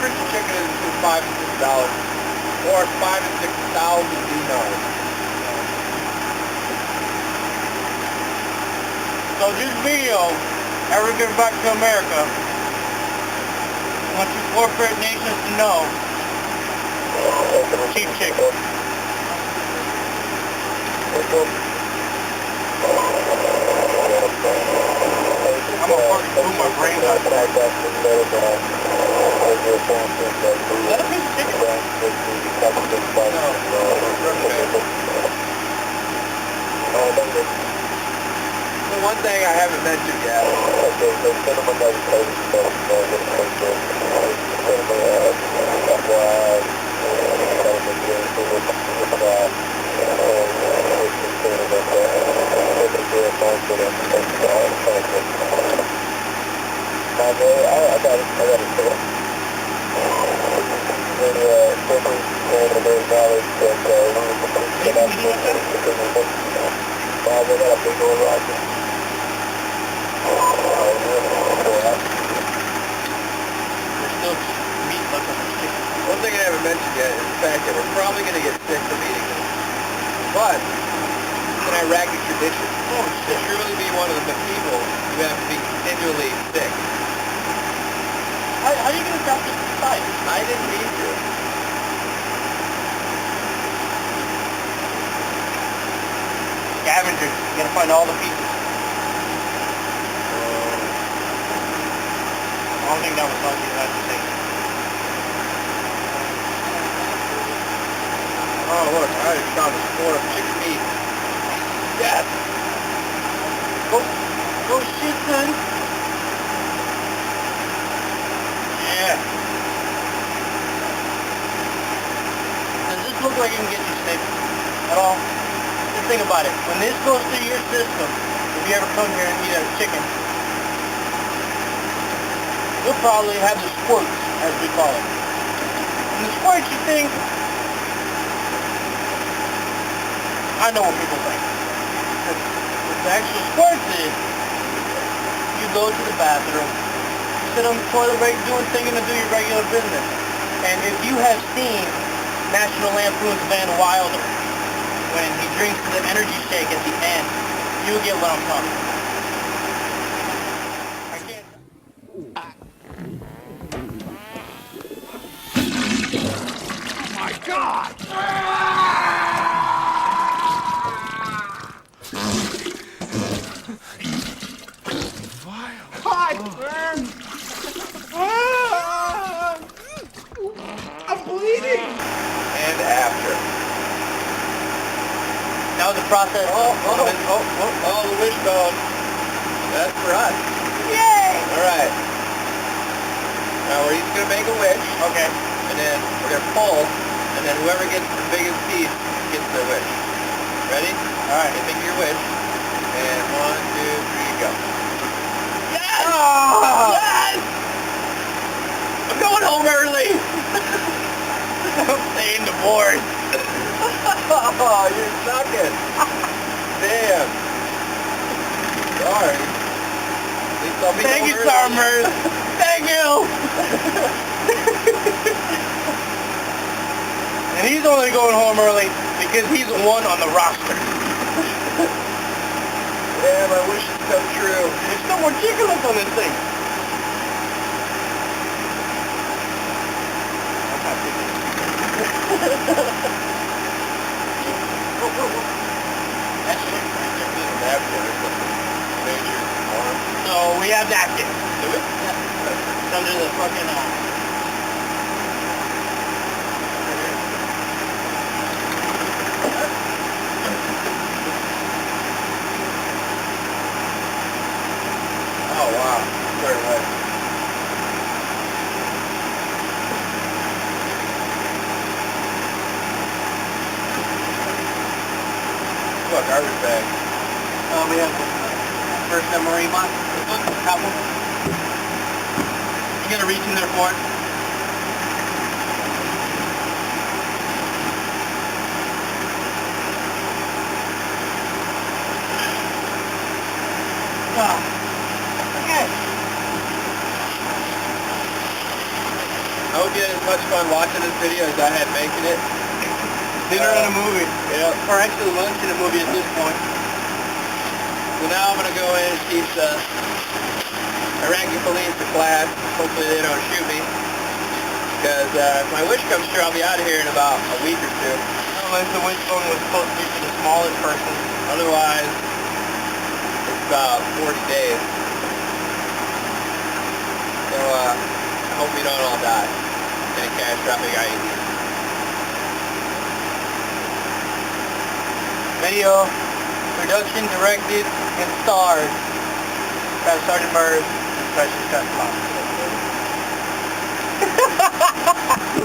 average chicken is between $5 and $6, or 5 and 6,000 dinars. So this video, ever get back to America, I want you corporate nations to know, cheap chicken. I'm gonna fucking blew my brain out. Is that a piece of chicken? The one thing I haven't mentioned yet. One thing I haven't mentioned yet is the fact that we're probably going to get sick from eating this. But it's an Iraqi tradition. To truly be one of the people, you have to be continually sick. How are you going to drop this inside? I didn't need to. Scavengers, you gotta find all the pieces. I don't think that was all you had to say. Oh look, I just found a sport of chicken meat. Yes! Go shit, son. Yeah. Does this look like it can get you sick at all? Just think about it. When this goes through your system, if you ever come here and eat a chicken, you'll probably have the squirts, as we call it. And the squirts, you think, I know what people think. What the actual squirts is, you go to the bathroom, you sit on the toilet break doing thinking to do your regular business. And if you have seen National Lampoon's Van Wilder, when he drinks the energy shake at the end, you'll get what I'm talking about. I can't... Oh my God! Hi, man! I'm bleeding! And after. That was the process. Oh, the wishbone. That's for us. Yay! Alright. Now we're each going to make a wish. Okay. And then we're going to pull, and then whoever gets the biggest piece gets their wish. Ready? Alright. Okay, make your wish. And 1, 2, 3, go. Yes! Oh! Yes! I'm going home early! I'm staying the board. Oh, you're sucking. Damn. Sorry. At least I'll be Thank home you, early. Summers. Thank you. And he's only going home early because he's the one on the roster. Yeah, my wish has come true. There's still more chicken left on this thing. That's chicken right there. Napkin or something. Major arm. So we have napkins. Do it? Yeah. It's under the fucking Oh, wow. Very wet. Look, garbage bag. we have first MRE box. This one, top one. You gonna reach in there for it? Okay. hope you had as much fun watching this video as I had making it. Dinner and a movie. Yeah. Or actually lunch and a movie at this point. So now I'm going to go in and teach the Iraqi police a class. Hopefully they don't shoot me. Because if my wish comes true, I'll be out of here in about a week or two. Unless the wish bone was supposed to be for the smallest person. Otherwise, it's about 40 days. So I hope we don't all die in a catastrophic IED. Video, production, directed, and starred by Sergeant Murs and Special Cut Box.